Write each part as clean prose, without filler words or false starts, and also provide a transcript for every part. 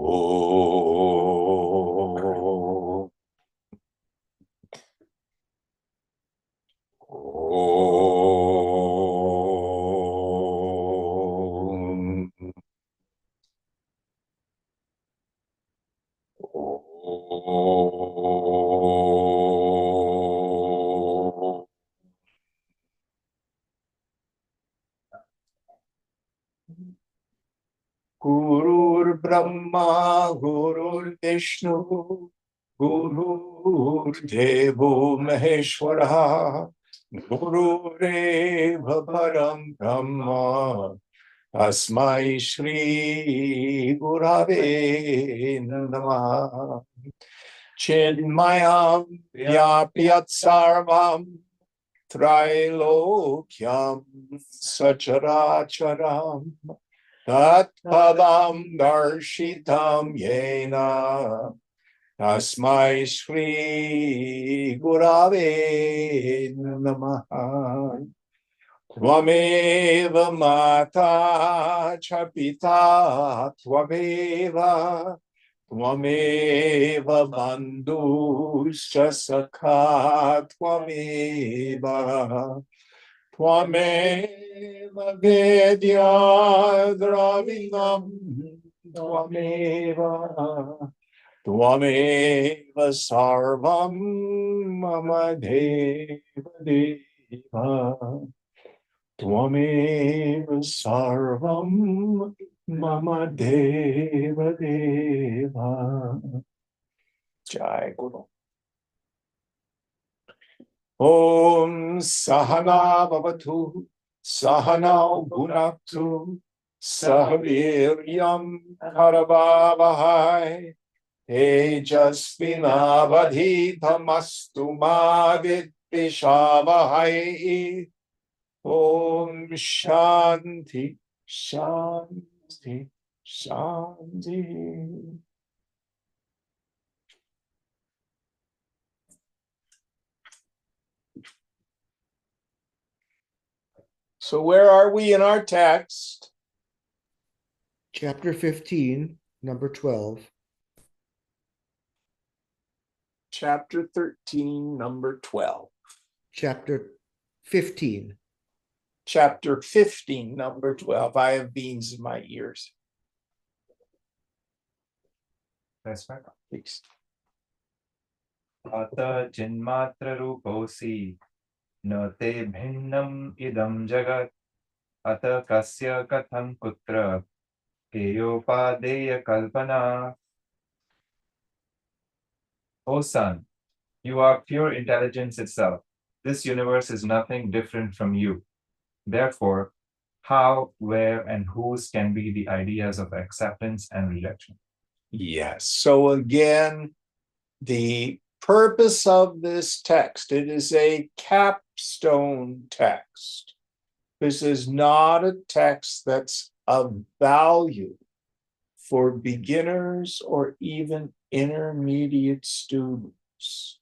Om. Om. Om. Gurur Brahma, Gurur Vishnu, Gurur Devo Maheshwara, Gurureva Param Brahma, Tasmai Shri Gurave Namaha. Chinmayam Vyapyat Sarvam Trilokyam Sacharacharam Tat Padam Darshitam Yena Tasmai Shri Gurave Namaha. Tvameva Mata Chapita Tvameva Tvameva Bandhuscha Sakha Tvameva Tvameva Vedya Dravinam Tvameva Tvameva Sarvam Mama Deva Deva Tvameva Sarvam Mama Deva Deva. Jai Guru. Om Sahana Bhavatu Sahana Bhunaktu Sahaviryam Karavavahai Tejasvinavadhitamastu ma Vidvishavahai. Om Shanti, Shanti, Shanti. So where are we in our text? Chapter 15, number 12. Chapter 13, number 12. Chapter 15. Chapter 15, number 12. I have beans in my ears. That's right. Please. Ata jinmatra ruposi no te bhinnam idam jagat ata kasya katham kutra keyopadeya kalpana. O son, you are pure intelligence itself. This universe is nothing different from you. Therefore, how, where, and whose can be the ideas of acceptance and rejection? Yes. So again, the purpose of this text, it is a capstone text. This is not a text that's of value for beginners or even intermediate students,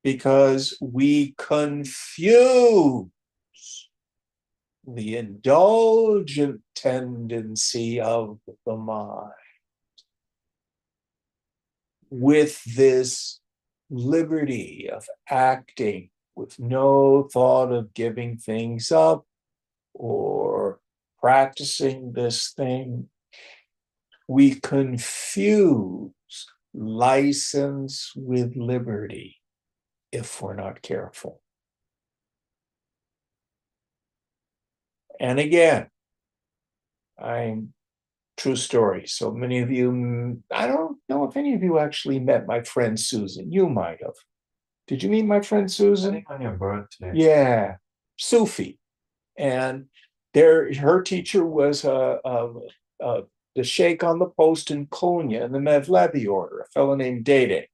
because we confuse the indulgent tendency of the mind with this liberty of acting with no thought of giving things up or practicing this thing. We confuse license with liberty if we're not careful. And again, true story. So many of you, I don't know if any of you actually met my friend Susan. You might have. Did you meet my friend Susan? I think on your birthday. Yeah, Sufi. And her teacher was the sheikh on the post in Konya in the Mevlevi order, a fellow named Dede.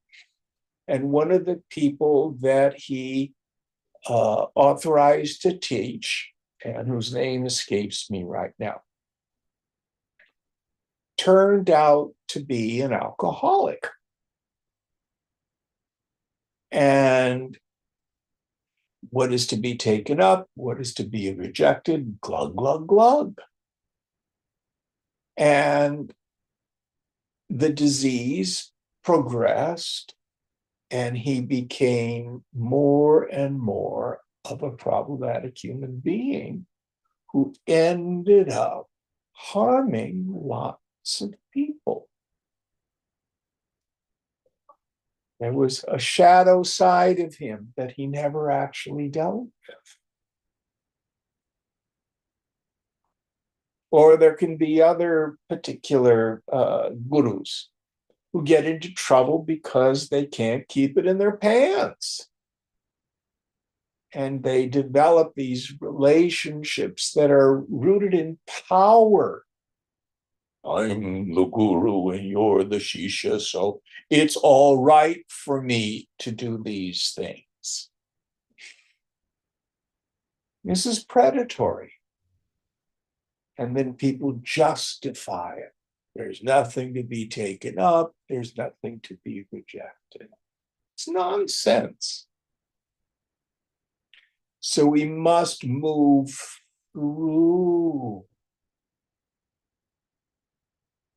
And one of the people that he authorized to teach, and whose name escapes me right now, turned out to be an alcoholic. And what is to be taken up, what is to be rejected, glug, glug, glug. And the disease progressed and he became more and more of a problematic human being who ended up harming lots of people. There was a shadow side of him that he never actually dealt with. Or there can be other particular gurus who get into trouble because they can't keep it in their pants. And they develop these relationships that are rooted in power. I'm the guru and you're the shishya, so it's all right for me to do these things. This is predatory. And then people justify it. There's nothing to be taken up. There's nothing to be rejected. It's nonsense. So we must move through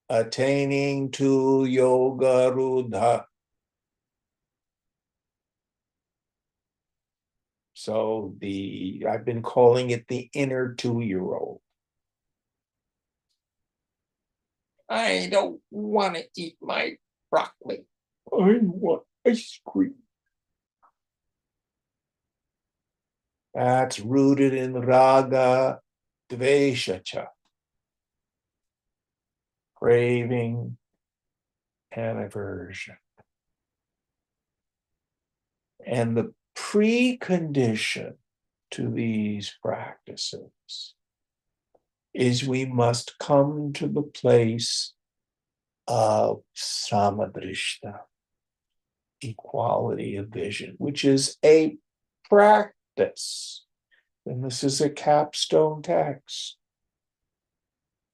attaining to yoga rudha. So I've been calling it the inner 2-year-old. I don't want to eat my broccoli. I want ice cream. That's rooted in raga, dvesha, craving and aversion. And the precondition to these practices is we must come to the place of samadrishta, equality of vision, which is a practice. And this is a capstone text.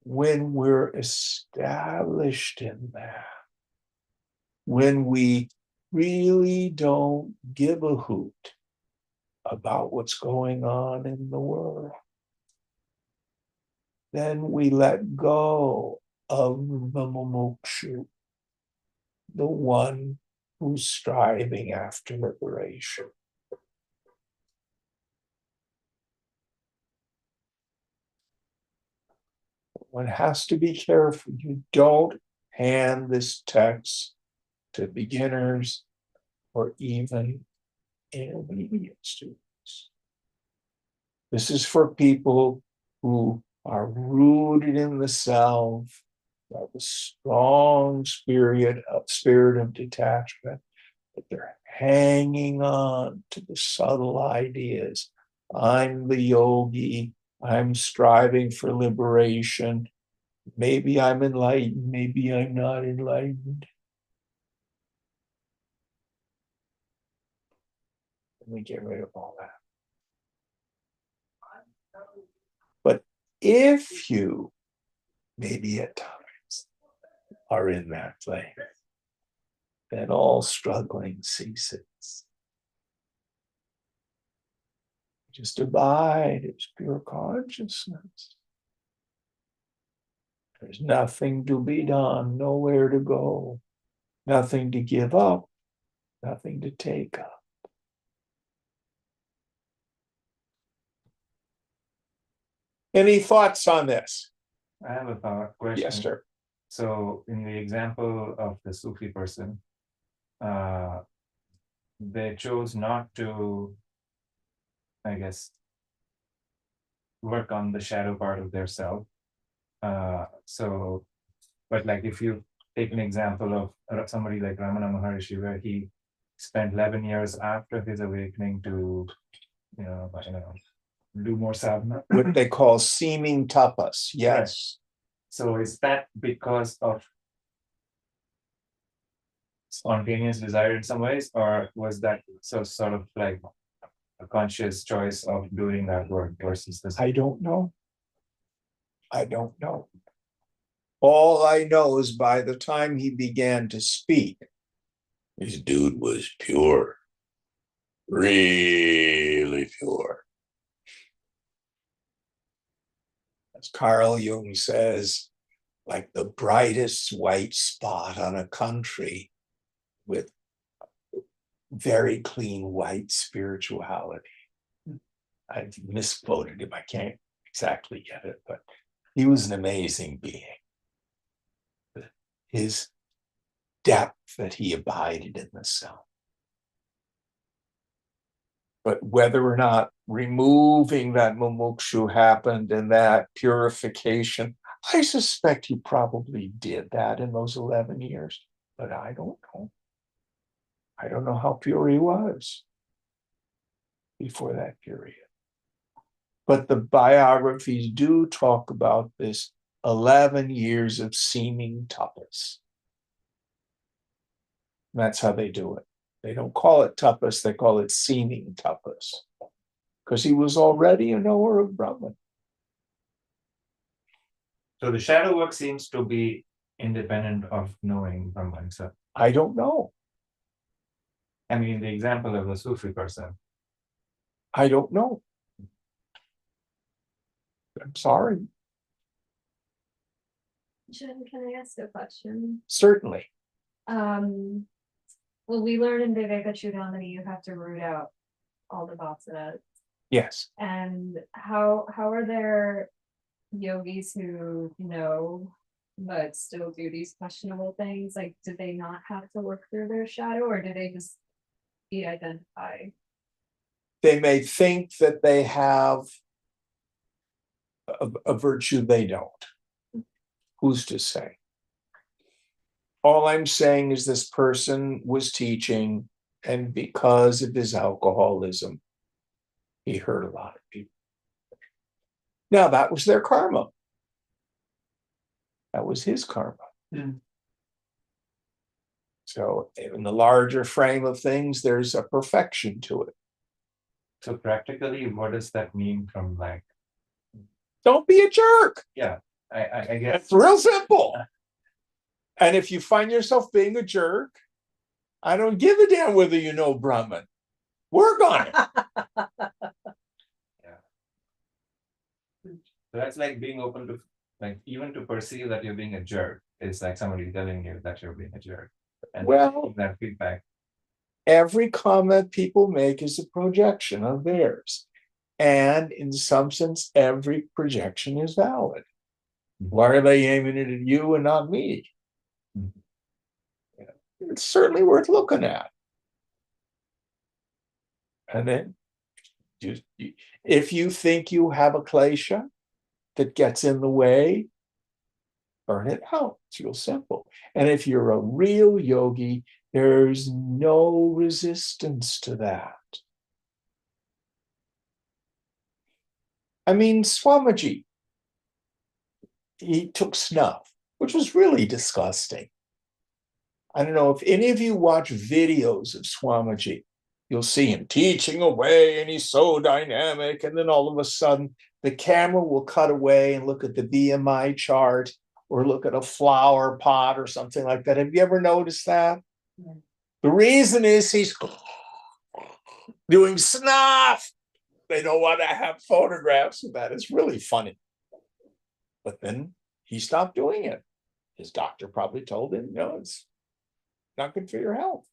When we're established in that, when we really don't give a hoot about what's going on in the world, then we let go of the mumukshu, the one who's striving after liberation. One has to be careful. You don't hand this text to beginners or even intermediate students. This is for people who are rooted in the self, have a strong spirit of detachment, but they're hanging on to the subtle ideas. I'm the yogi. I'm striving for liberation. Maybe I'm enlightened. Maybe I'm not enlightened. And we get rid of all that. But if you, maybe at times, are in that place, then all struggling ceases. Just abide as pure consciousness. There's nothing to be done, nowhere to go, nothing to give up, nothing to take up. Any thoughts on this? I have a question. Yes, sir. So in the example of the Sufi person, they chose not to, I guess, work on the shadow part of their self. But like if you take an example of somebody like Ramana Maharishi, where he spent 11 years after his awakening to, do more sadhana. What they call seeming tapas. Yes. So is that because of spontaneous desire in some ways, or was that so sort of like a conscious choice of doing that work versus this? I don't know. All I know is by the time he began to speak, this dude was pure, really pure. As Carl Jung says, like the brightest white spot on a country with very clean white spirituality. I misquoted him. I can't exactly get it, but he was an amazing being. His depth that he abided in the self. But whether or not removing that mumukshu happened and that purification, I suspect he probably did that in those 11 years, but I don't know. I don't know how pure he was before that period. But the biographies do talk about this 11 years of seeming tapas. That's how they do it. They don't call it tapas, they call it seeming tapas. Because he was already a knower of Brahman. So the shadow work seems to be independent of knowing Brahman. So, I don't know. I mean, the example of the Sufi person. I don't know. I'm sorry. Jen, can I ask a question? Certainly. Well, we learned in Viveka Chudamani you have to root out all the vasanas. Yes. And how are there yogis who know but still do these questionable things? Like, do they not have to work through their shadow, or do they just de-identify? They may think that they have a virtue they don't. Who's to say? All I'm saying is this person was teaching, and because of his alcoholism, he hurt a lot of people. Now, that was their karma. That was his karma. Mm. So in the larger frame of things, there's a perfection to it. So practically, what does that mean from like, Don't be a jerk. I guess It's real simple. And if you find yourself being a jerk, I don't give a damn whether you know Brahman. Work on it. that's like being open to, like, even to perceive that you're being a jerk is like somebody telling you that you're being a jerk. And Well- taking that feedback. Every comment people make is a projection of theirs. And in some sense, every projection is valid. Why are they aiming it at you and not me? It's certainly worth looking at. And then, if you think you have a klesha that gets in the way, burn it out. It's real simple. And if you're a real yogi, there's no resistance to that. I mean, Swamiji, he took snuff, which was really disgusting. I don't know if any of you watch videos of Swamiji, you'll see him teaching away and he's so dynamic. And then all of a sudden, the camera will cut away and look at the BMI chart or look at a flower pot or something like that. Have you ever noticed that? Yeah. The reason is he's doing snuff. They don't want to have photographs of that. It's really funny. But then he stopped doing it. His doctor probably told him, no, it's not good for your health.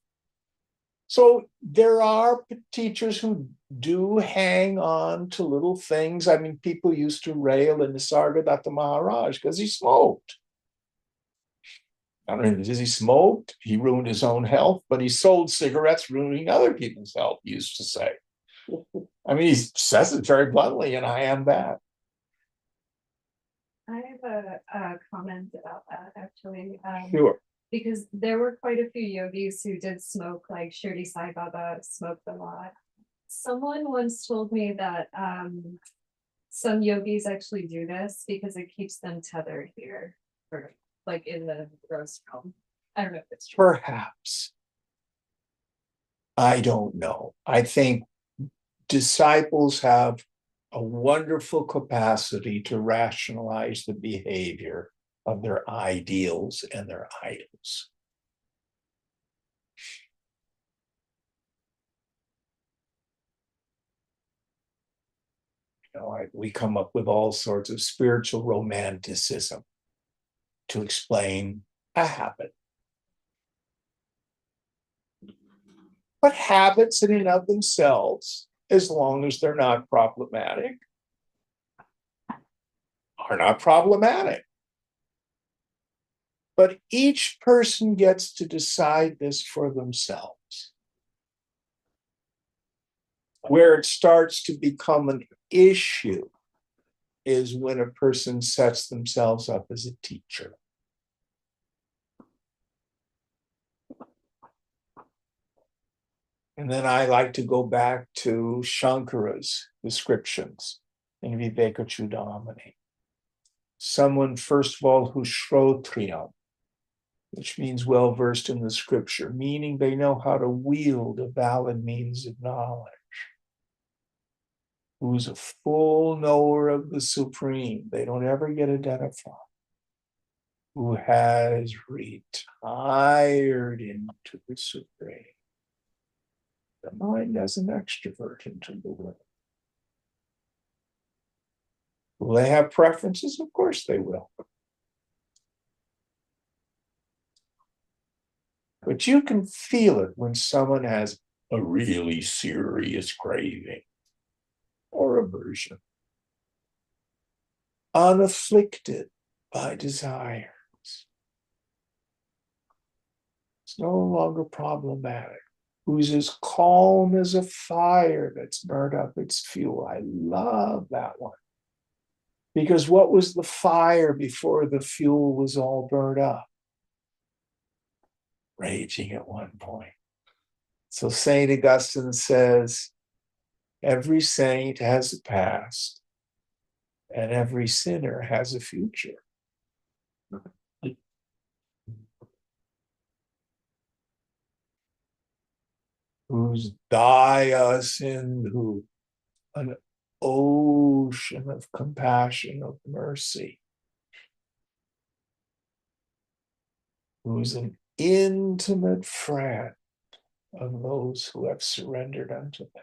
So there are teachers who do hang on to little things. I mean, people used to rail in the Nisargadatta Maharaj because he smoked. I don't know, because he smoked, he ruined his own health, but he sold cigarettes, ruining other people's health, he used to say. I mean, he says it very bluntly, and I am that. I have a comment about that, actually. Sure. Because there were quite a few yogis who did smoke, like Shirdi Sai Baba smoked a lot. Someone once told me that some yogis actually do this because it keeps them tethered here, or like in the gross realm. I don't know if it's true. Perhaps. I don't know. I think disciples have a wonderful capacity to rationalize the behavior of their ideals and their idols. You know, we come up with all sorts of spiritual romanticism. to explain a habit. But habits in and of themselves, as long as they're not problematic, are not problematic. But each person gets to decide this for themselves. Where it starts to become an issue is when a person sets themselves up as a teacher. And then I like to go back to Shankara's descriptions in Vivekachudamani. Someone, first of all, who's Shrotriyam, which means well-versed in the scripture, meaning they know how to wield a valid means of knowledge, who's a full knower of the Supreme. They don't ever get identified. Who has retired into the Supreme. The mind as an extrovert into the world. Will they have preferences? Of course they will. But you can feel it when someone has a really serious craving or aversion, unafflicted by desires. It's no longer problematic. Who's as calm as a fire that's burned up its fuel. I love that one. Because what was the fire before the fuel was all burned up? Raging at one point. So Saint Augustine says, every saint has a past and every sinner has a future. Whose Daya Sindhu, an ocean of compassion, of mercy. Who's an intimate friend of those who have surrendered unto them.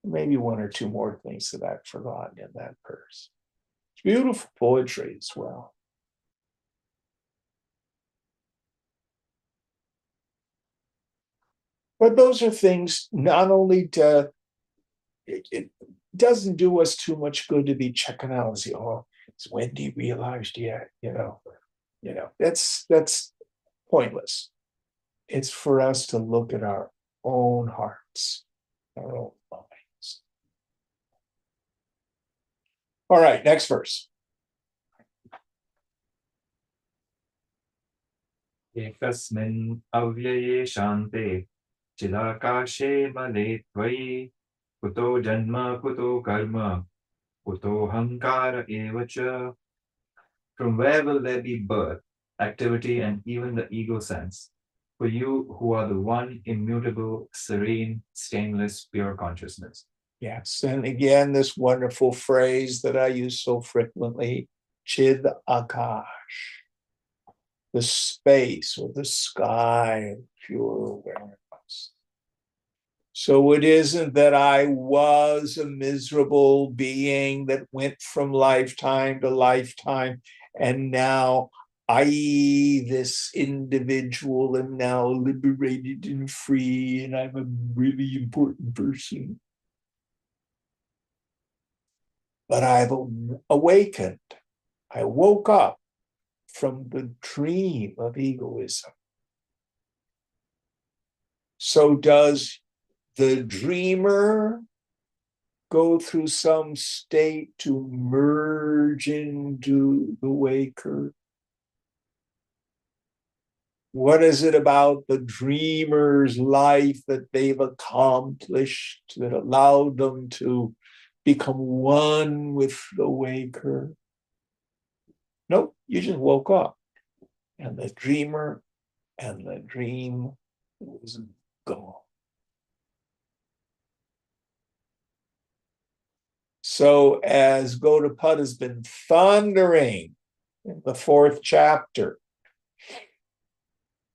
Maybe one or two more things that I've forgotten in that verse. It's beautiful poetry as well. But those are things not only to, it doesn't do us too much good to be checking out and say, oh, is Wendy realized yet? That's pointless. It's for us to look at our own hearts, our own minds. All right, next verse. Ekasmin avyaye shante chilakashe male tvai kuto janma kuto karma kuto hankara evacha. From where will there be birth, activity, and even the ego sense? For you who are the one immutable, serene, stainless, pure consciousness. Yes, and again, this wonderful phrase that I use so frequently, Chid Akash, the space or the sky of pure awareness. So it isn't that I was a miserable being that went from lifetime to lifetime, and now I, this individual, am now liberated and free, and I'm a really important person. But I've awakened. I woke up from the dream of egoism. So does the dreamer go through some state to merge into the waker? What is it about the dreamer's life that they've accomplished that allowed them to become one with the waker? Nope, you just woke up. And the dreamer and the dream was gone. So as Gaudapada has been thundering in the 4th chapter,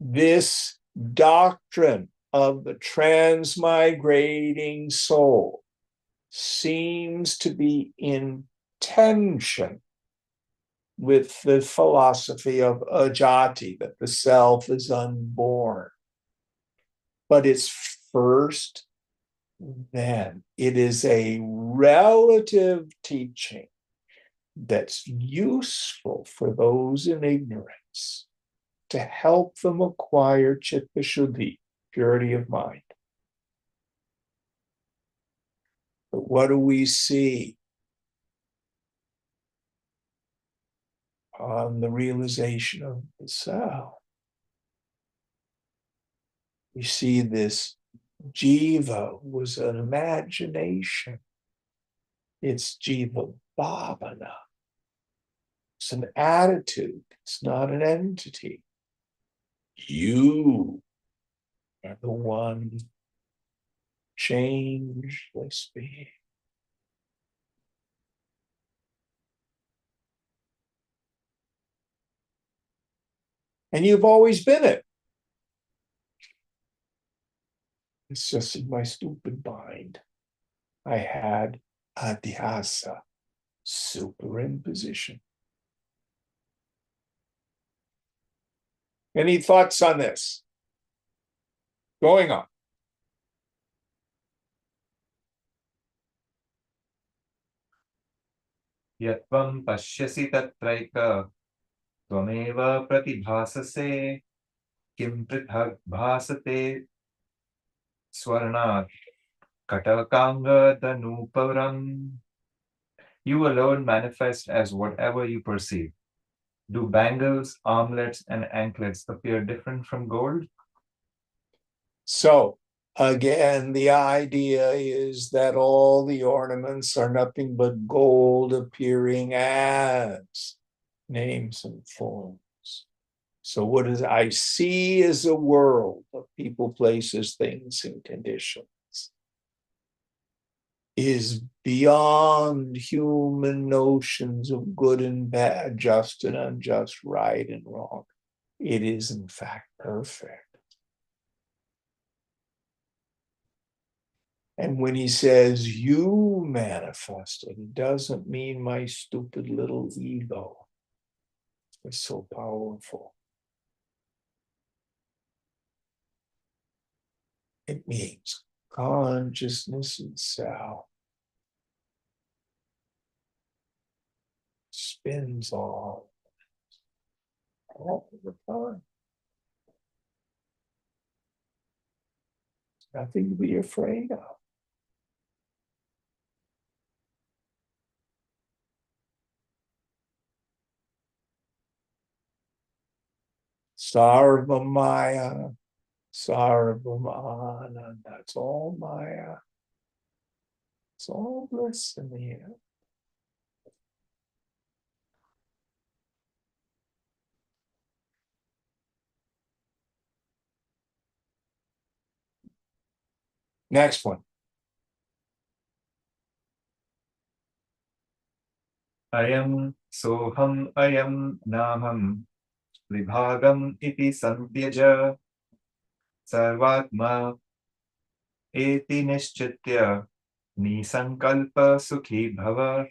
this doctrine of the transmigrating soul seems to be in tension with the philosophy of ajati, that the self is unborn. But it's first then. It is a relative teaching that's useful for those in ignorance to help them acquire Ch15, purity of mind. But what do we see on the realization of the self? We see this jiva was an imagination. It's jiva bhavana. It's an attitude. It's not an entity. You are the one changeless being. And you've always been it. It's just in my stupid mind. I had adhyasa, superimposition. Any thoughts on this? Going on. Yatvam pashyasi tatraika tvameva pratibhasase kim prithak bhasate swarnat katakanga danuparam. You alone manifest as whatever you perceive. Do bangles, armlets, and anklets appear different from gold? So again, the idea is that all the ornaments are nothing but gold appearing as names and forms. So what is I see is a world of people, places, things, and conditions is beyond human notions of good and bad, just and unjust, right and wrong. It is in fact perfect. And when he says you manifested, it doesn't mean my stupid little ego. It's so powerful. It means consciousness itself spins all the time. Nothing to be afraid of. Sarvamaya, Sarvamana, that's all Maya. It's all bliss in the end. Next one. Ayam soham ayam namam vibhagam iti santyaja sarvatma eti nishchitya nisankalpa sukhi bhava.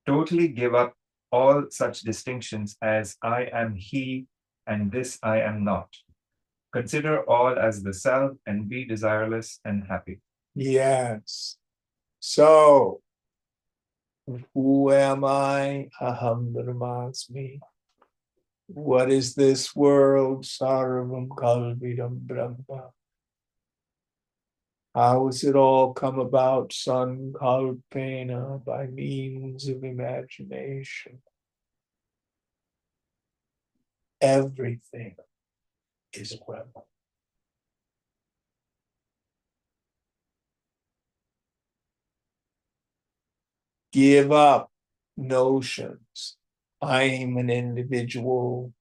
Totally give up all such distinctions as I am he and this I am not. Consider all as the self and be desireless and happy. Yes. So, who am I? Aham Brahmasmi. What is this world? Sarvam Kalvidam Brahma. How has it all come about? Sankalpena, by means of imagination. Everything is Brahma. Give up notions. I'm an individual.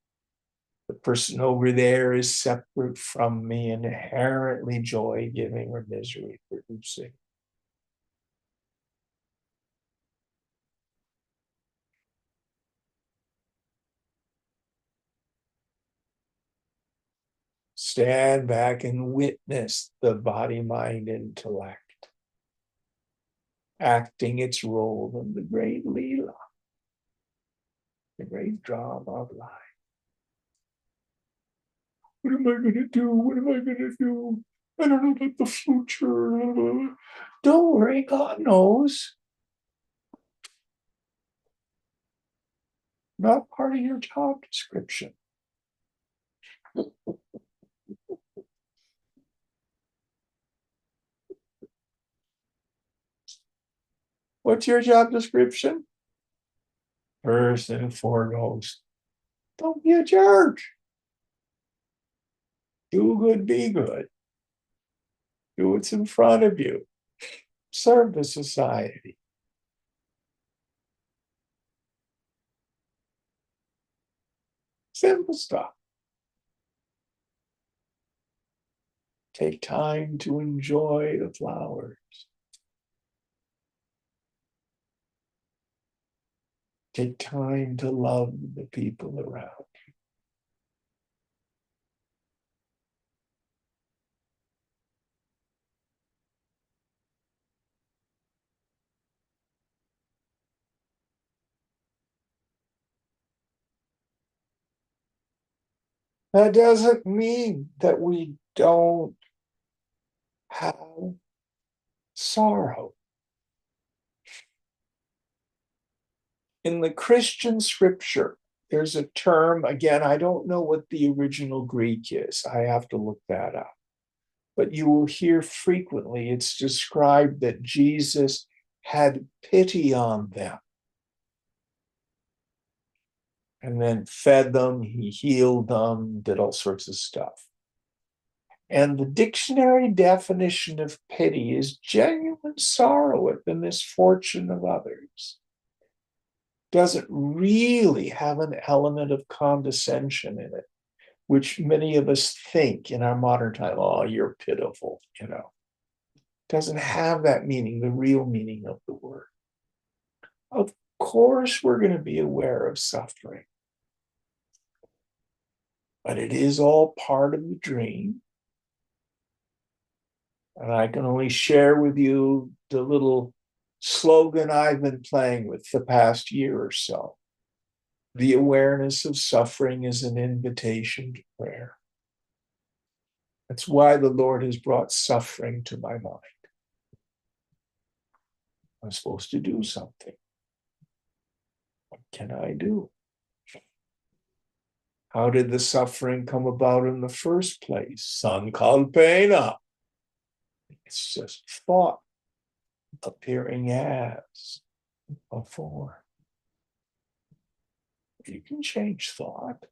The person over there is separate from me, inherently joy giving or misery producing. Stand back and witness the body, mind, intellect acting its role in the great Leela. The great drama of life. What am I going to do? What am I going to do? I don't know about the future. Don't worry, God knows. Not part of your job description. What's your job description? First and foremost, don't be a jerk. Do good, be good. Do what's in front of you. Serve the society. Simple stuff. Take time to enjoy the flowers. Take time to love the people around you. That doesn't mean that we don't have sorrow. In the Christian scripture, there's a term, again, I don't know what the original Greek is. I have to look that up. But you will hear frequently it's described that Jesus had pity on them and then fed them, he healed them, did all sorts of stuff. And the dictionary definition of pity is genuine sorrow at the misfortune of others. Doesn't really have an element of condescension in it, which many of us think in our modern time, oh, you're pitiful, Doesn't have that meaning, the real meaning of the word. Of course, we're going to be aware of suffering, but it is all part of the dream. And I can only share with you the little slogan I've been playing with the past year or so. The awareness of suffering is an invitation to prayer. That's why the Lord has brought suffering to my mind. I'm supposed to do something. What can I do? How did the suffering come about in the first place? Sankalpena. It's just thought appearing as a form. You can change thought.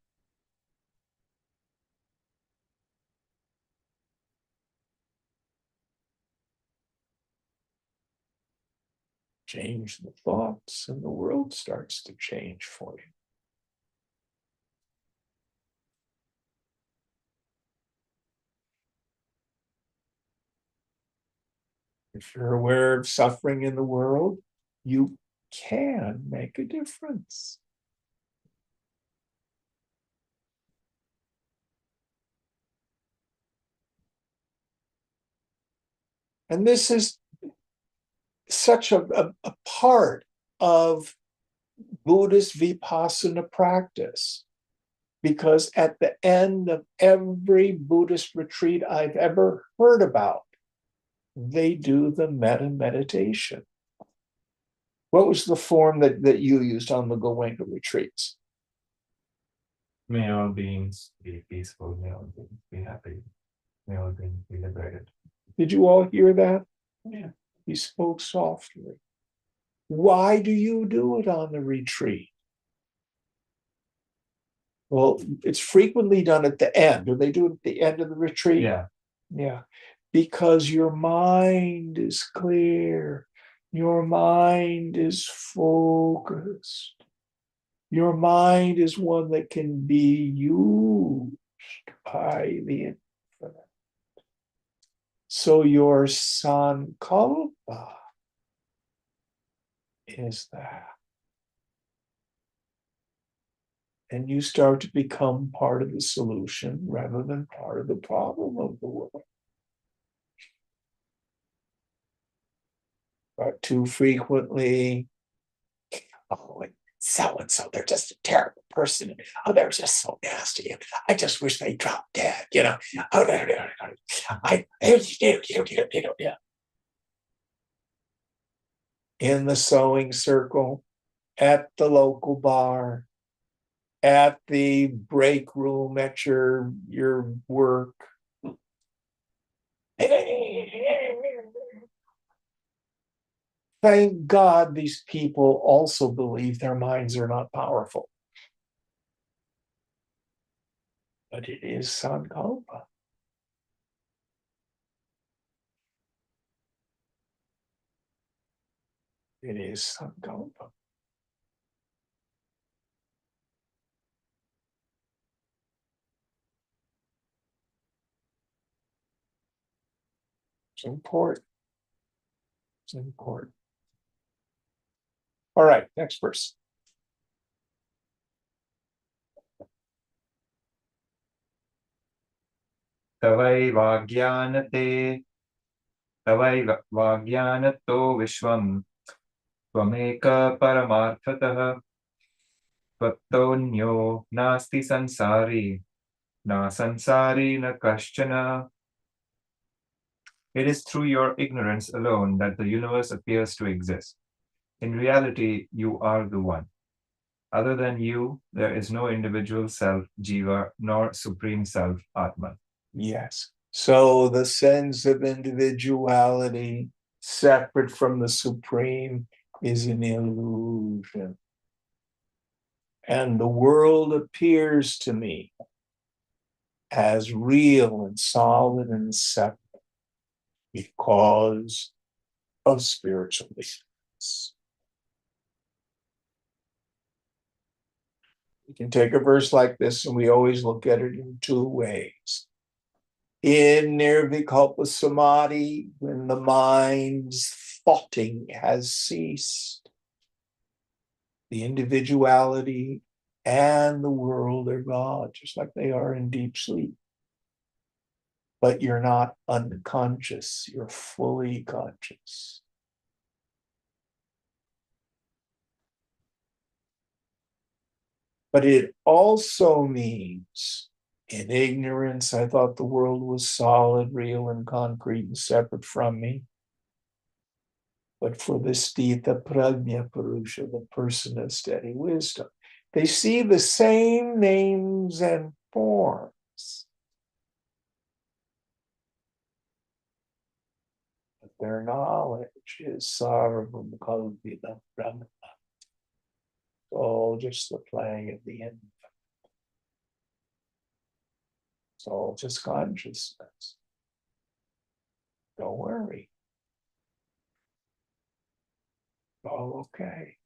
Change the thoughts, and the world starts to change for you. If you're aware of suffering in the world, you can make a difference. And this is such a part of Buddhist Vipassana practice, because at the end of every Buddhist retreat I've ever heard about, they do the metta meditation. What was the form that you used on the Goenka retreats? May all beings be peaceful, may all beings be happy, may all beings be liberated. Did you all hear that? Yeah. He spoke softly. Why do you do it on the retreat? Well, it's frequently done at the end. Do they do it at the end of the retreat? Yeah. Yeah. Because your mind is clear. Your mind is focused. Your mind is one that can be used by the infinite. So your sankalpa is that. And you start to become part of the solution rather than part of the problem of the world. But too frequently, so and so, they're just a terrible person. Oh, they're just so nasty. I just wish they dropped dead, you know. Oh, yeah. In the sewing circle, at the local bar, at the break room at your work. Thank God these people also believe their minds are not powerful. But it is Sankalpa. It is Sankalpa. It's important. It's important. All right, next verse. तवैवाज्ञानतो विश्वम् त्वमेक परमार्थतः त्वत्तोऽन्यो नास्ति संसारी न संसारी न कश्चन. It is through your ignorance alone that the universe appears to exist. In reality, you are the one. Other than you, there is no individual self, Jiva, nor supreme self, Atman. Yes. So the sense of individuality separate from the supreme is an illusion. And the world appears to me as real and solid and separate because of spiritual ignorance. You can take a verse like this, and we always look at it in two ways. In Nirvikalpa Samadhi, when the mind's thoughting has ceased, the individuality and the world are God, just like they are in deep sleep. But you're not unconscious, you're fully conscious. But it also means, in ignorance, I thought the world was solid, real, and concrete and separate from me. But for the Stita Prajna Purusha, the person of steady wisdom, they see the same names and forms. But their knowledge is Sarvam Kalpita Brahma. All just the playing at the end. It's all just consciousness. Don't worry. All okay.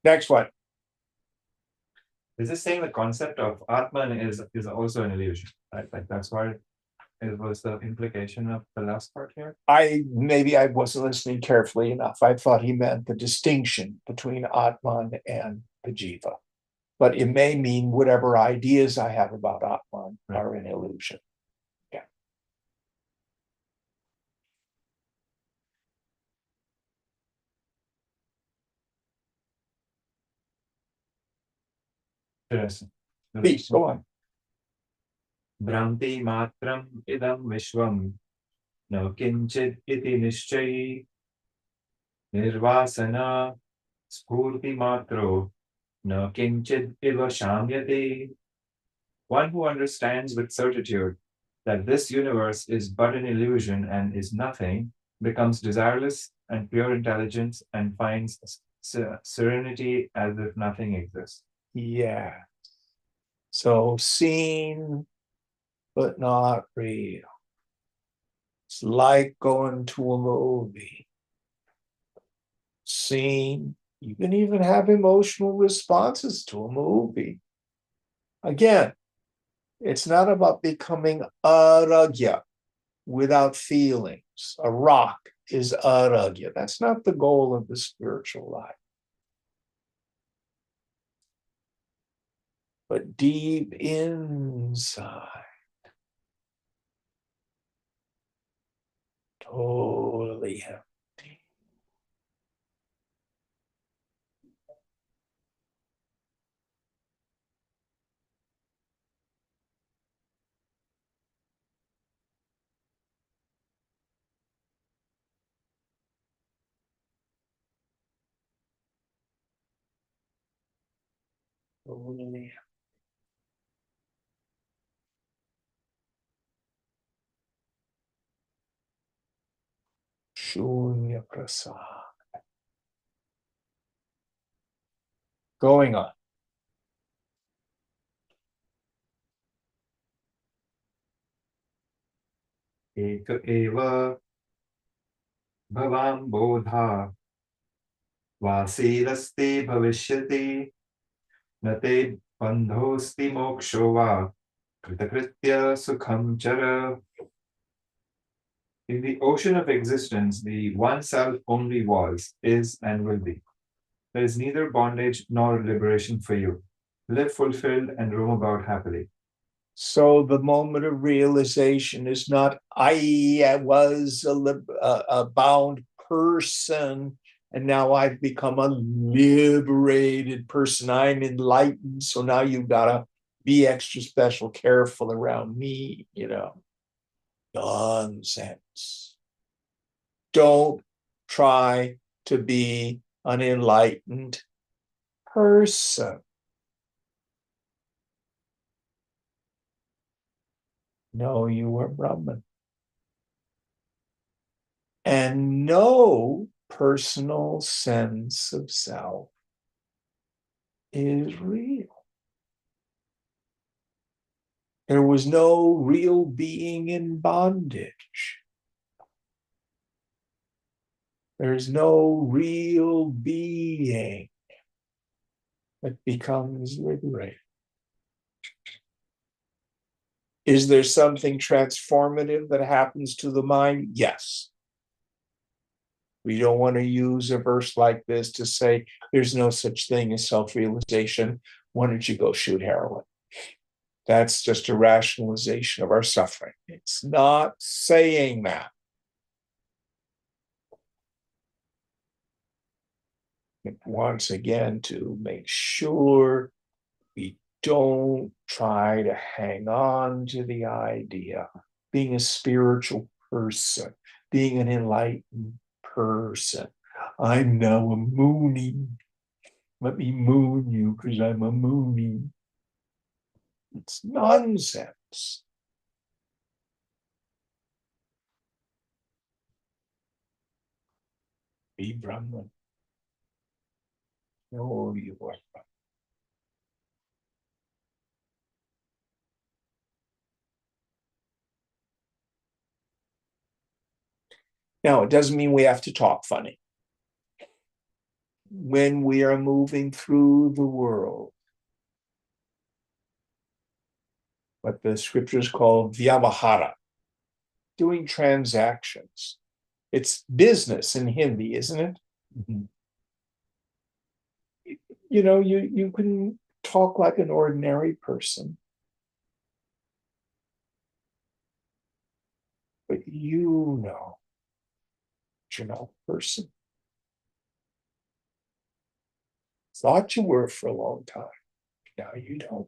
Next one. Is this saying the concept of Atman is also an illusion, right? Like that's why it was the implication of the last part here. Maybe I wasn't listening carefully enough. I thought he meant the distinction between Atman and the Jiva. But it may mean whatever ideas I have about Atman are an illusion. Yeah. Interesting. Please go on. Bhranti matram idam vishwam no kinchit iti nishchayi nirvasana spurti matro no kinchit iva shamyate. One who understands with certitude that this universe is but an illusion and is nothing becomes desireless and pure intelligence and finds serenity as if nothing exists. Yeah. So seen, but not real. It's like going to a movie. Seen, you can even have emotional responses to a movie. Again, it's not about becoming aragya without feelings. A rock is aragya. That's not the goal of the spiritual life. But deep inside, Totally empty. Totally. Shunya prasad. Going on. Ek eva bhavam bodha vasiraste bhavishyati nate bandhosti moksho va kritakritya sukham chara. In the ocean of existence, the one self only was, is, and will be. There is neither bondage nor liberation for you. Live fulfilled and roam about happily. So the moment of realization is not, I was a bound person, and now I've become a liberated person. I'm enlightened. So now you've got to be extra special, careful around me, Nonsense. Don't try to be an enlightened person. No, you are Brahman. And no personal sense of self is real. There was no real being in bondage. There's no real being that becomes liberated. Is there something transformative that happens to the mind? Yes. We don't want to use a verse like this to say there's no such thing as self-realization. Why don't you go shoot heroin? That's just a rationalization of our suffering. It's not saying that. Once again, to make sure we don't try to hang on to the idea of being a spiritual person, being an enlightened person. I'm now a moonie. Let me moon you because I'm a moonie. It's nonsense. Be Brahman. No, you are Brahman. Now, it doesn't mean we have to talk funny. When we are moving through the world, what the scriptures call vyavahara, doing transactions. It's business in Hindi, isn't it? Mm-hmm. You can talk like an ordinary person, but you're not a person. Thought you were for a long time. Now you don't.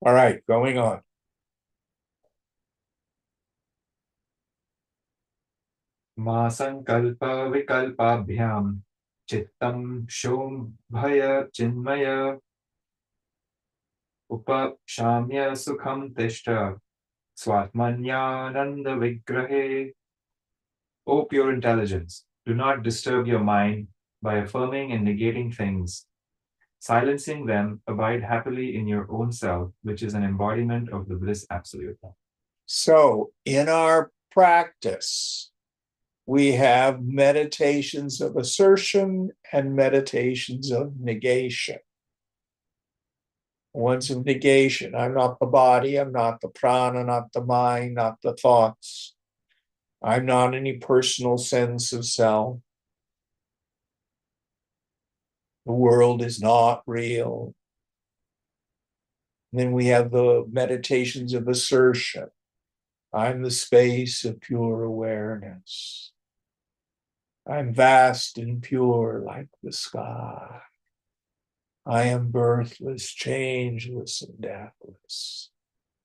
All right, going on. Ma sankalpa vikalpabhyam chittam shobhaya chinmaya upashamya sukham tishta swatmanyananda vigrahe. O pure intelligence, do not disturb your mind by affirming and negating things. Silencing them, abide happily in your own self, which is an embodiment of the bliss absolute. So in our practice, we have meditations of assertion and meditations of negation. One's of negation. I'm not the body, I'm not the prana, not the mind, not the thoughts. I'm not any personal sense of self. The world is not real. And then we have the meditations of assertion. I'm the space of pure awareness. I'm vast and pure like the sky. I am birthless, changeless, and deathless.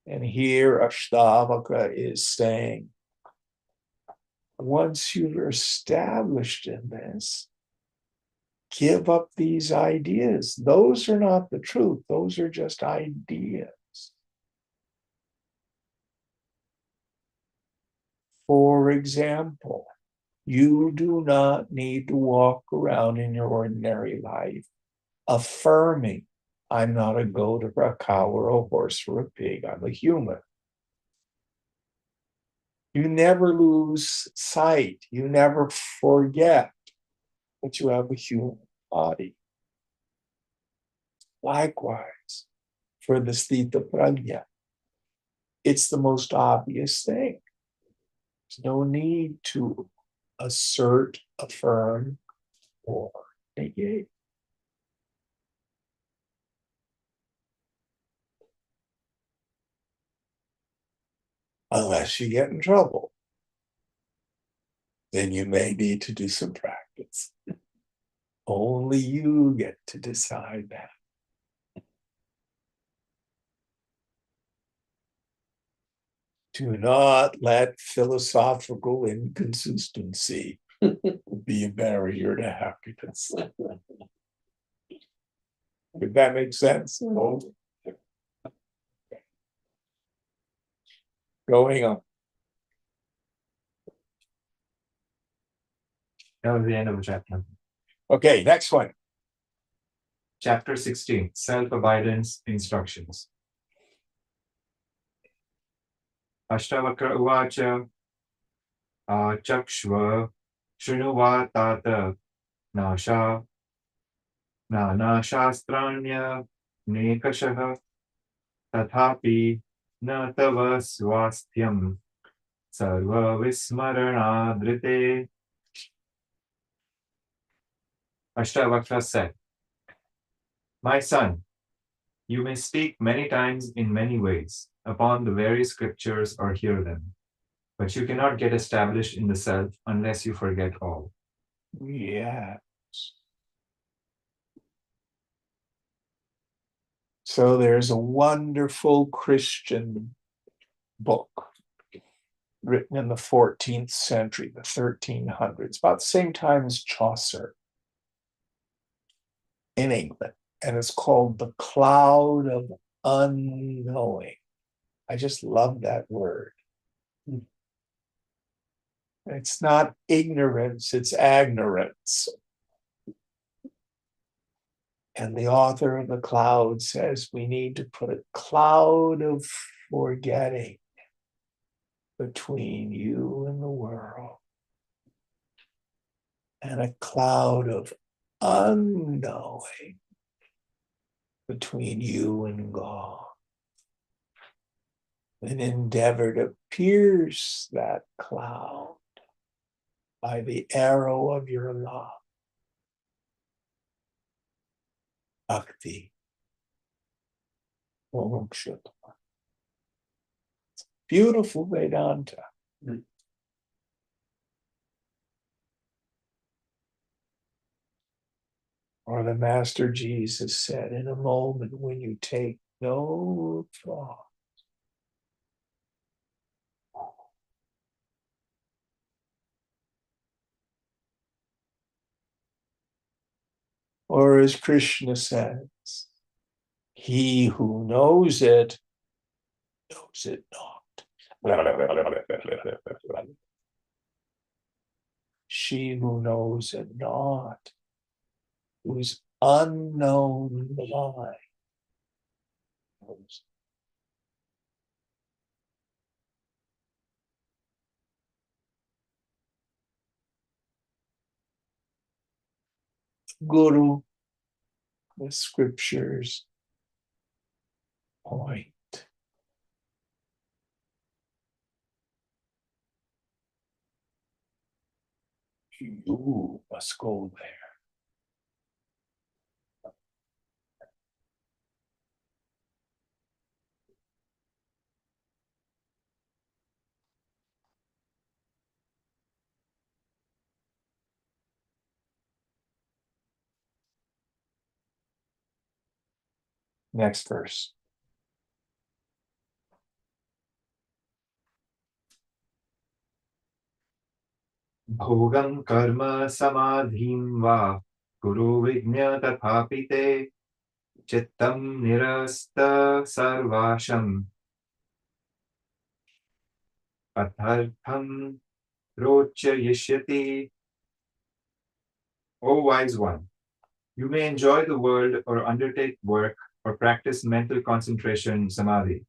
And here Ashtavakra is saying, once you're established in this, give up these ideas. Those are not the truth. Those are just ideas. For example, you do not need to walk around in your ordinary life affirming, I'm not a goat or a cow or a horse or a pig, I'm a human. You never lose sight, you never forget that you have a human body. Likewise, for the sthita prajna, it's the most obvious thing. There's no need to assert, affirm, or negate. Unless you get in trouble, then you may need to do some practice. Only you get to decide that. Do not let philosophical inconsistency be a barrier to happiness. Did that make sense? Going on. That was the end of the chapter. Okay, next one. Chapter 16, Self-Abidance Instructions. Ashtavakra uvacha chakshva shrunuva tata nasha nana shastranya nekashah tathapi na tava swasthyam sarva vismaranadrite. Ashtavakra said, my son, you may speak many times in many ways upon the various scriptures or hear them, but you cannot get established in the self unless you forget all. Yes. So there's a wonderful Christian book written in the 14th century, the 1300s, about the same time as Chaucer in England. And it's called The Cloud of Unknowing. I just love that word. It's not ignorance, it's ignorance. And the author of The Cloud says we need to put a cloud of forgetting between you and the world, and a cloud of unknowing between you and God. An endeavor to pierce that cloud by the arrow of your love. Bhakti. Beautiful Vedanta. Or the Master Jesus said, in a moment when you take no thought, or as Krishna says, he who knows it not. She who knows it not, whose unknown mind knows. Guru, the scriptures point. You must go there. Next verse. Bhogam karma samadhim va guru vignya tathapi te chittam nirasta sarvasham athartham rochayishyati. O wise one, you may enjoy the world or undertake work or practice mental concentration samadhi,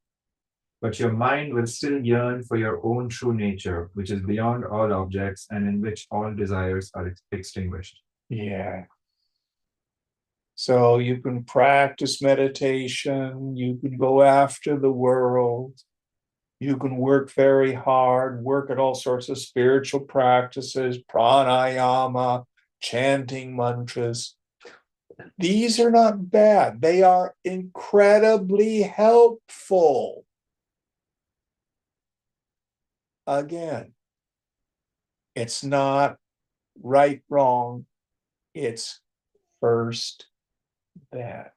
but your mind will still yearn for your own true nature, which is beyond all objects and in which all desires are extinguished. Yeah. So you can practice meditation, you can go after the world, you can work very hard, work at all sorts of spiritual practices, pranayama, chanting mantras. These are not bad. They are incredibly helpful. Again, it's not right, wrong. It's first bad.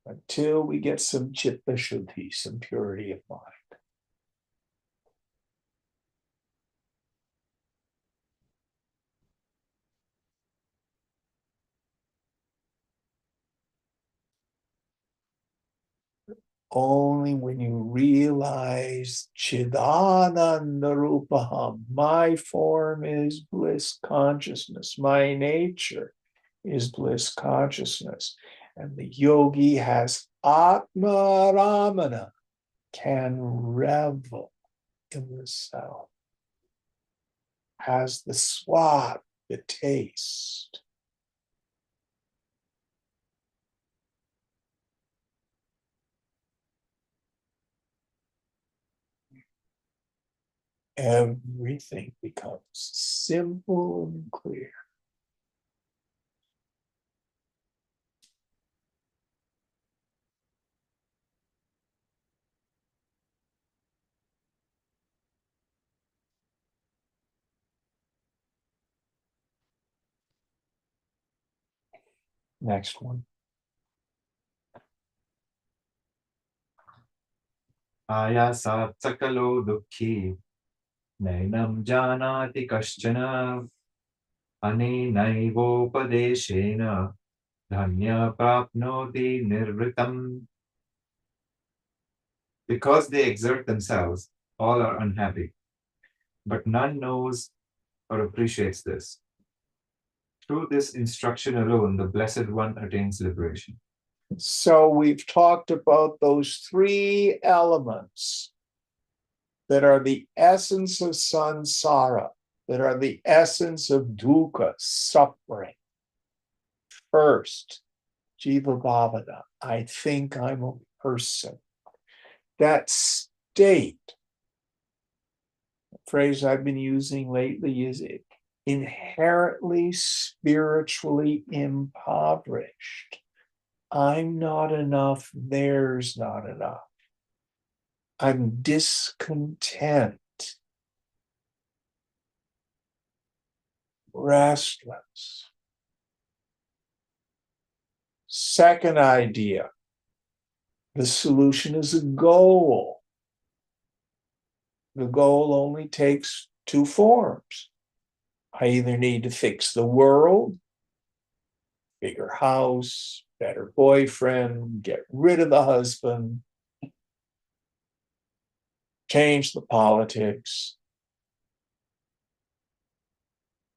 Until we get some Ch15, some purity of mind. Only when you realize Chidananda Rupaham, my form is bliss consciousness, my nature is bliss consciousness, and the yogi has Atma Ramana, can revel in the self, has the swat, the taste. Everything becomes simple and clear. Next one. Ayasat sakalo dukhi nainam janati kaschana anenaivopadeshena dhanya prapnoti nirvritam. Because they exert themselves, all are unhappy, but none knows or appreciates this. Through this instruction alone, the Blessed One attains liberation. So we've talked about those three elements that are the essence of samsara, that are the essence of dukkha, suffering. First, jiva bhavana, I think I'm a person. That state, the phrase I've been using lately is inherently spiritually impoverished. I'm not enough, there's not enough. I'm discontent, restless. Second idea, the solution is a goal. The goal only takes two forms. I either need to fix the world, bigger house, better boyfriend, get rid of the husband, change the politics,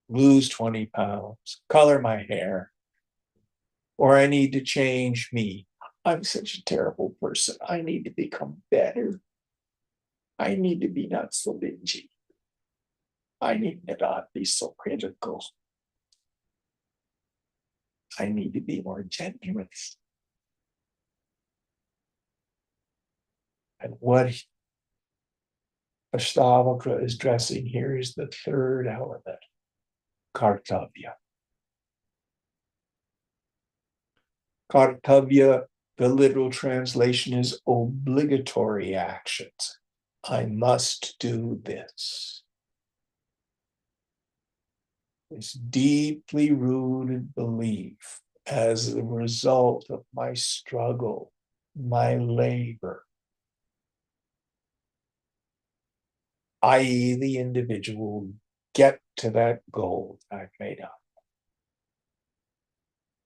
lose 20 pounds, color my hair, or I need to change me. I'm such a terrible person. I need to become better. I need to be not so dingy. I need to not be so critical. I need to be more generous. And what Ashtavakra is dressing here is the third element, kartavya. Kartavya, the literal translation is obligatory actions. I must do this. This deeply rooted belief as a result of my struggle, my labor, i.e., the individual get to that goal I've made up.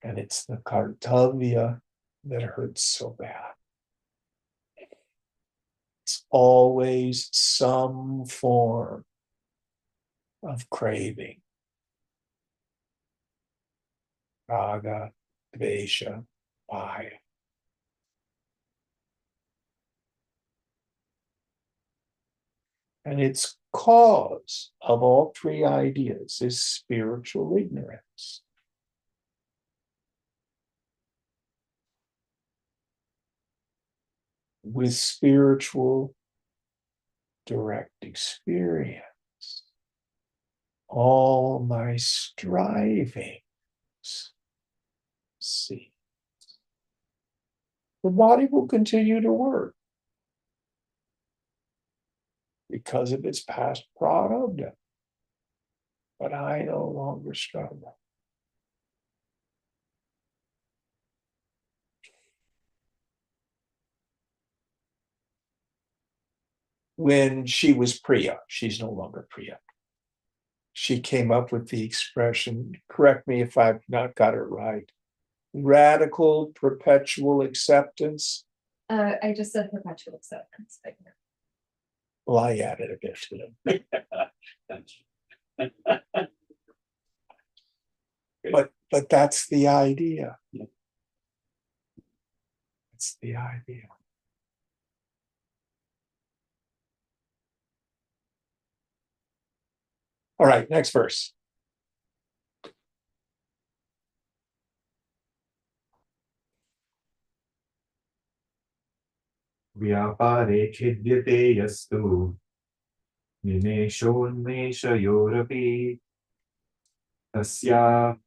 And it's the kartavya that hurts so bad. It's always some form of craving. Raga, dvesha, bhaya. And its cause of all three ideas is spiritual ignorance. With spiritual direct experience, all my strivings cease. The body will continue to work because of its past prarabdha, but I no longer struggle. When she was Priya, she's no longer Priya. She came up with the expression, correct me if I've not got it right, radical perpetual acceptance. I just said perpetual acceptance. But yeah. Well, I added a bit to them. But that's the idea. That's the idea. All right, next verse. Vyapare khidyate yastu nimeshonmeshayorapi tasya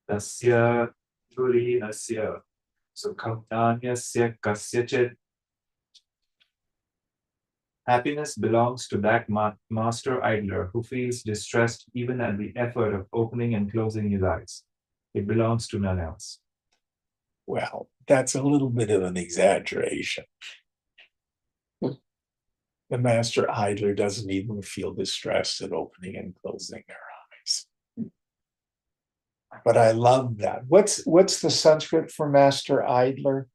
tasya tulinasya sukham nanyasya kasyachit. Happiness belongs to that master idler who feels distressed even at the effort of opening and closing his eyes. It belongs to none else. Well, that's a little bit of an exaggeration. The master idler doesn't even feel distressed at opening and closing their eyes. But I love that. What's the Sanskrit for master idler?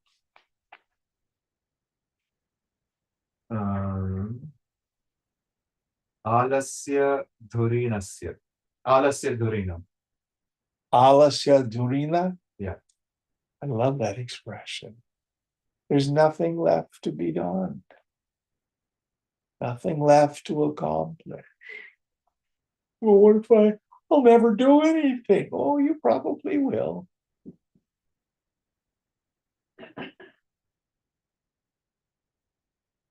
Alasya dhurinasya. Alasya dhurinam. Alasya durina? Yeah. I love that expression. There's nothing left to be done. Nothing left to accomplish. Well, what if I'll never do anything? Oh, you probably will.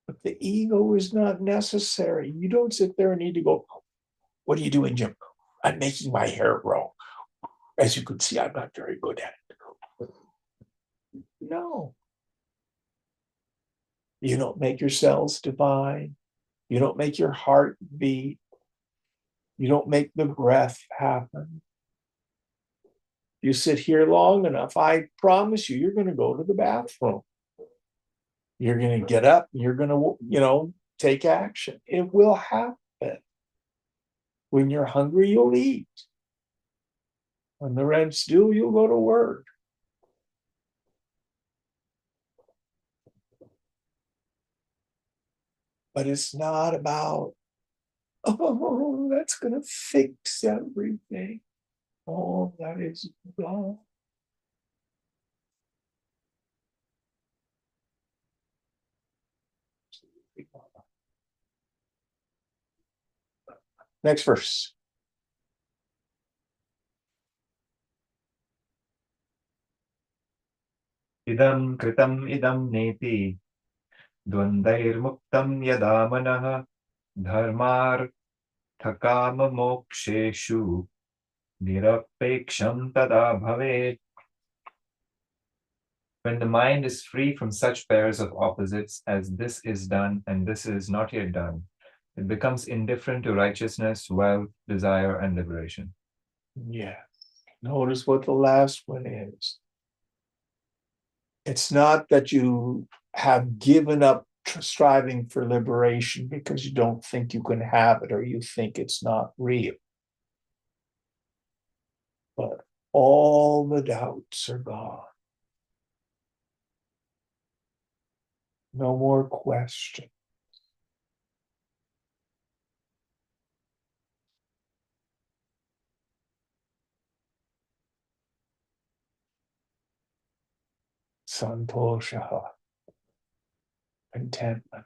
But the ego is not necessary. You don't sit there and need to go, what are you doing, Jim? I'm making my hair grow. As you can see, I'm not very good at it. No. You don't make your cells divine. You don't make your heart beat. You don't make the breath happen. You sit here long enough, I promise you're going to go to the bathroom. You're going to get up, you're going to, take action. It will happen. When you're hungry, you'll eat. When the rent's due, you'll go to work. But it's not about, oh, that's going to fix everything. Oh, that is God. Next verse. Idam kritam idam neti dvandair muktam yada manah dharmartha kama moksheshu nirapeksham tada bhavet. When the mind is free from such pairs of opposites as this is done and this is not yet done, it becomes indifferent to righteousness, wealth, desire, and liberation. Yeah. Notice what the last one is. It's not that you have given up striving for liberation because you don't think you can have it or you think it's not real. But all the doubts are gone. No more question. Santosha, contentment.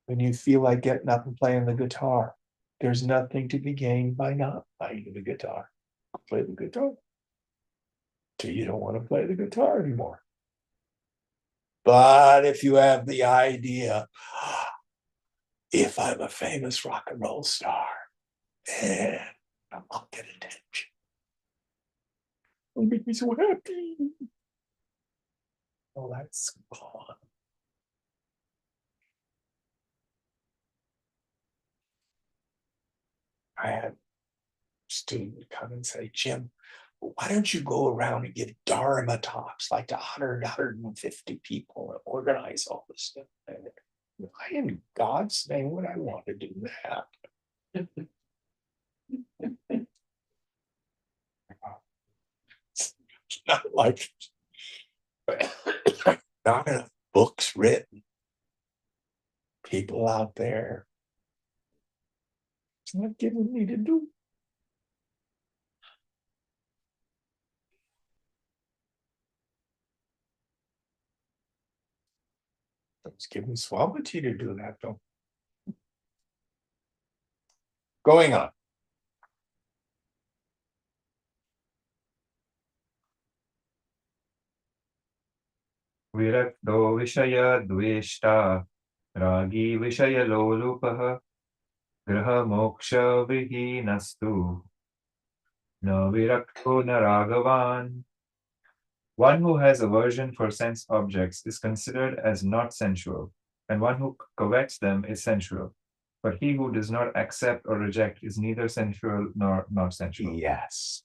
When you feel like getting up and playing the guitar, there's nothing to be gained by not playing the guitar. Play the guitar till you don't want to play the guitar anymore. But if you have the idea, if I'm a famous rock and roll star, then I'll get attention. It'll make me so happy. Oh, that's gone. I had a student come and say, Jim, why don't you go around and give Dharma talks like to 100, 150 people and organize all this stuff? And why in God's name would I want to do that? It's not like not enough books written. People out there. It's not giving me to do. It's giving Swamiti to do that, though. Going on. Virakto vishaya dveshta ragi vishaya lolupaha graha moksha vihinastu na virakto na ragavan. One who has aversion for sense objects is considered as not sensual, and one who covets them is sensual. But he who does not accept or reject is neither sensual nor not sensual. Yes,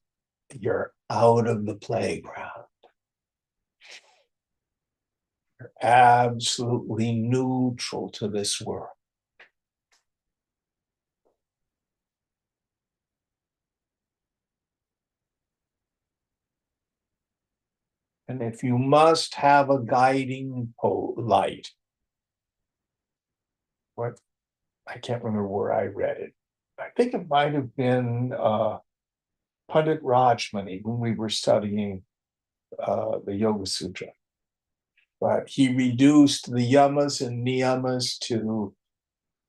you're out of the playground. You're absolutely neutral to this world. And if you must have a guiding light, what I can't remember where I read it. I think it might have been Pandit Rajmani when we were studying the Yoga Sutra. But he reduced the yamas and niyamas to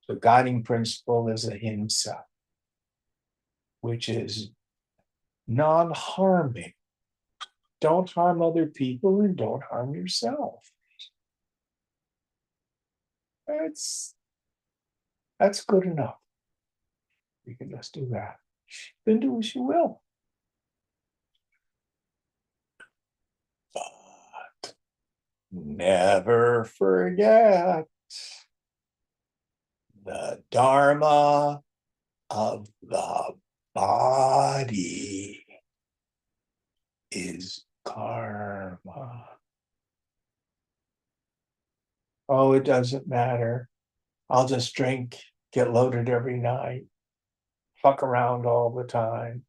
the guiding principle is ahimsa, which is non-harming. Don't harm other people and don't harm yourself. That's good enough. You can just do that. Then do as you will. But never forget the dharma of the body is karma. Oh, it doesn't matter. I'll just drink, get loaded every night, fuck around all the time.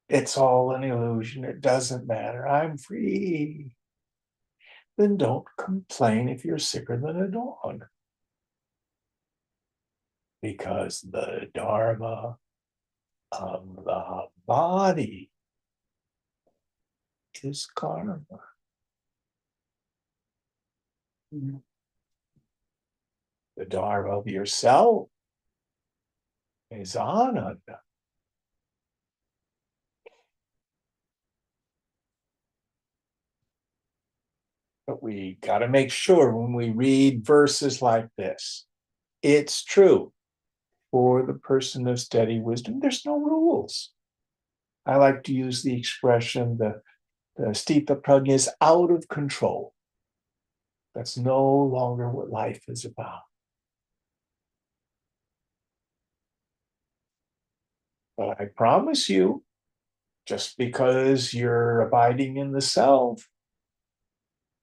It's all an illusion. It doesn't matter. I'm free. Then don't complain if you're sicker than a dog. Because the dharma of the body is karma. The dharma of yourself is ananda. But we got to make sure when we read verses like this, it's true for the person of steady wisdom. There's no rules. I like to use the expression, the Stita Prajna is out of control. That's no longer what life is about. But I promise you, just because you're abiding in the self,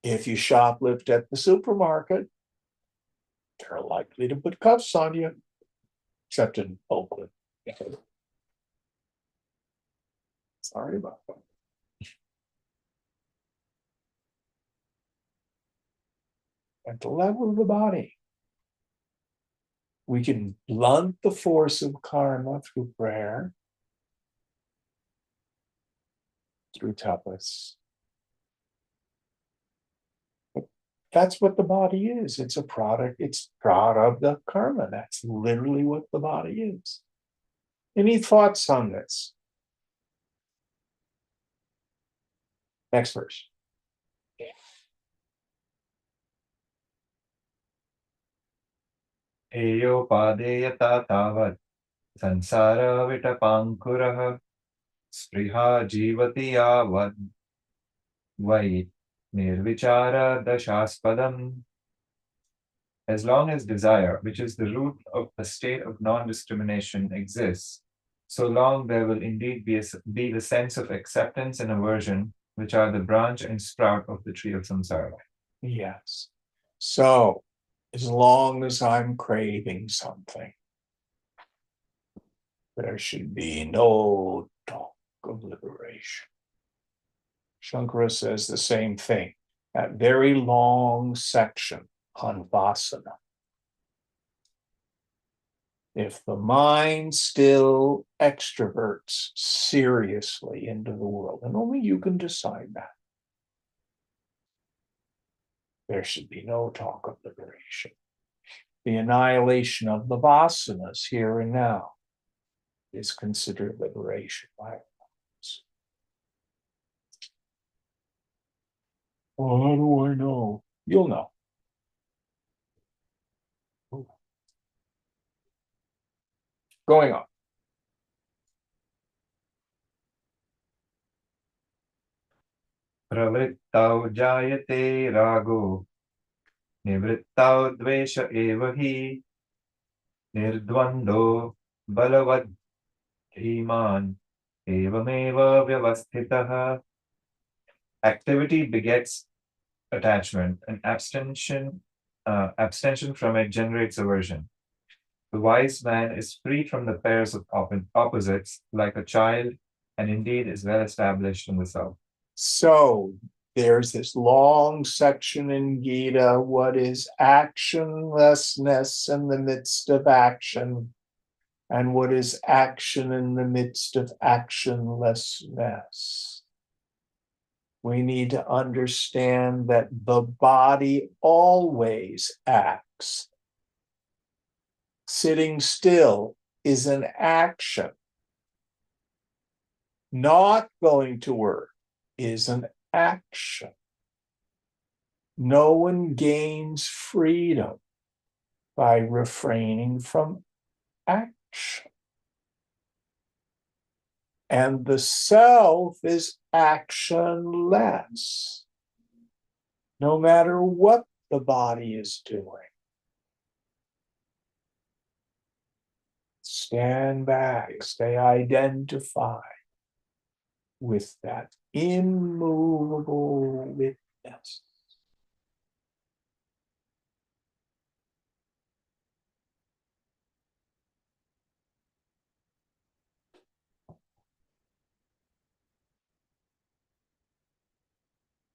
if you shoplift at the supermarket, they're likely to put cuffs on you, except in Oakland. Sorry about that. At the level of the body, we can blunt the force of karma through prayer, through tapas. But that's what the body is. It's a product. It's product of karma. That's literally what the body is. Any thoughts on this? Next verse. एयोपादेयता तावत् संसारविटपाङ्कुरः स्पृहा जीवति यावद् वै निर्विचारदशास्पदम्. As long as desire, which is the root of a state of non-discrimination, exists, so long there will indeed be the sense of acceptance and aversion, which are the branch and sprout of the tree of samsara. Yes. So, as long as I'm craving something, there should be no talk of liberation. Shankara says the same thing. That very long section on vasana. If the mind still extroverts seriously into the world, and only you can decide that, there should be no talk of liberation. The annihilation of the vasanas here and now is considered liberation by us. Well, how do I know? You'll know. Going on. प्रवृत्तौ जायते रागो निवृत्तौ द्वेष एव हि निर्द्वन्द्वो बलवद् धीमान् एवमेव व्यवस्थितः. Activity begets attachment, and abstention from it generates aversion. The wise man is free from the pairs of opposites like a child, and indeed is well established in the self. So there's this long section in Gita. What is actionlessness in the midst of action? And what is action in the midst of actionlessness? We need to understand that the body always acts. Sitting still is an action. Not going to work is an action. No one gains freedom by refraining from action. And the self is actionless, no matter what the body is doing. Stand back, stay identified with that immovable witness.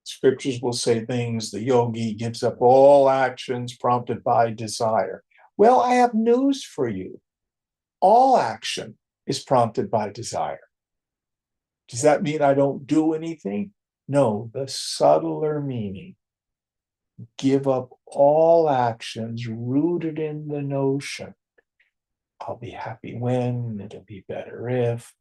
Scriptures will say things, the yogi gives up all actions prompted by desire. Well, I have news for you. All action is prompted by desire. Does that mean I don't do anything? No, the subtler meaning. Give up all actions rooted in the notion, I'll be happy when, it'll be better if.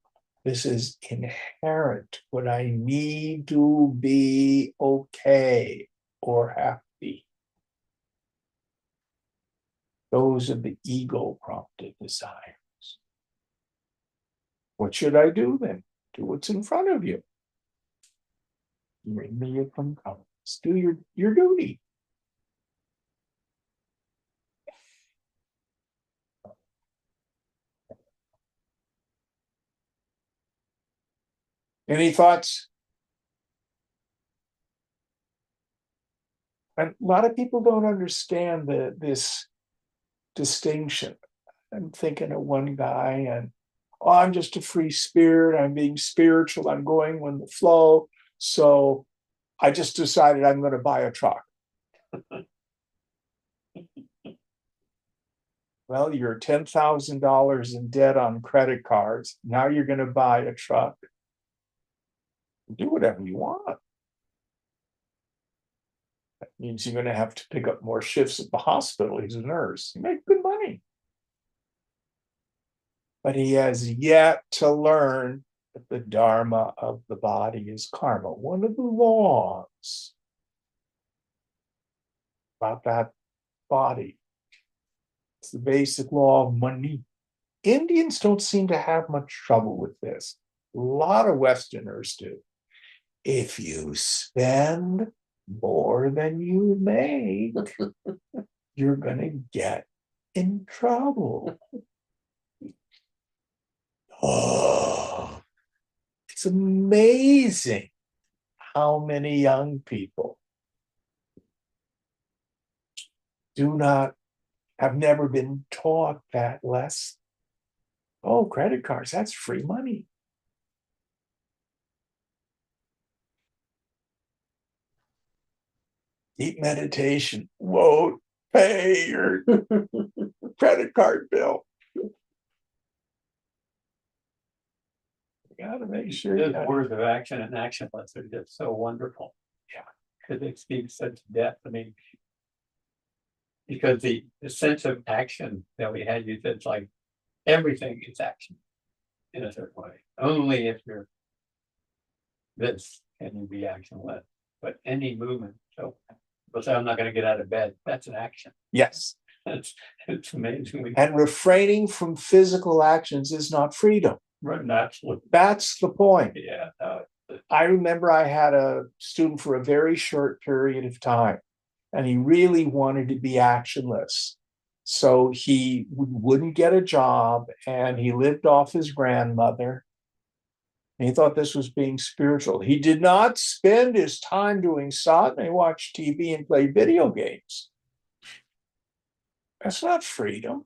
This is inherent, what I need to be okay, or happy. Those are the ego prompted desires. What should I do then? Do what's in front of you. Bring me your components. Do your duty. Any thoughts? And a lot of people don't understand this distinction. I'm thinking of one guy, and oh, I'm just a free spirit. I'm being spiritual. I'm going with the flow. So I just decided I'm going to buy a truck. Well, you're $10,000 in debt on credit cards. Now you're going to buy a truck. Do whatever you want. That means you're going to have to pick up more shifts at the hospital. He's a nurse. You make good money. But he has yet to learn that the dharma of the body is karma. One of the laws about that body. It's the basic law of money. Indians don't seem to have much trouble with this. A lot of Westerners do. If you spend more than you make, you're going to get in trouble. Oh, it's amazing how many young people have never been taught that lesson. Oh, credit cards, that's free money. Deep meditation won't pay your credit card bill. You gotta make sure. Those words of action and actionless are just so wonderful. Yeah. Because they speak such depth. I mean, because the sense of action that we had, you said, it's like everything is action in a certain way. Only if you're this can you be actionless. But any movement, so people say, I'm not going to get out of bed. That's an action. Yes. It's amazing. And refraining from physical actions is not freedom. Right, naturally. That's the point. Yeah. I remember I had a student for a very short period of time, and he really wanted to be actionless. So he wouldn't get a job, and he lived off his grandmother. And he thought this was being spiritual. He did not spend his time doing sadhana. He watched TV and played video games. That's not freedom.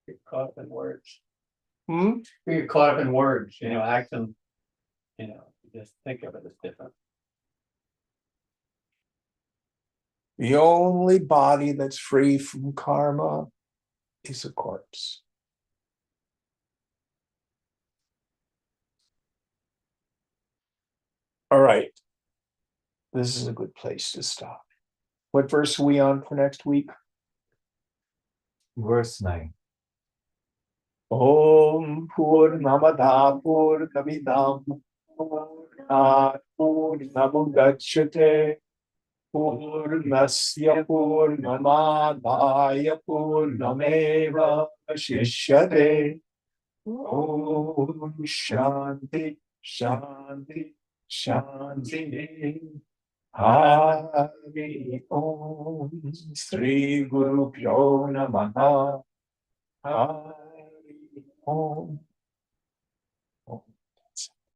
Get caught up in words. Hmm? We get caught up in words, action, just think of it as different. The only body that's free from karma is a corpse. All right. This is a good place to stop. What verse are we on for next week? Verse 9. Om Purnamada Purnamidam Purnat Purnamudachyate Purnasya Purnamadaya Purnameva Shishyate. Om Shanti Shanti Shanti. Hari Om Sri Guru Pyo Namaha. Hari Om.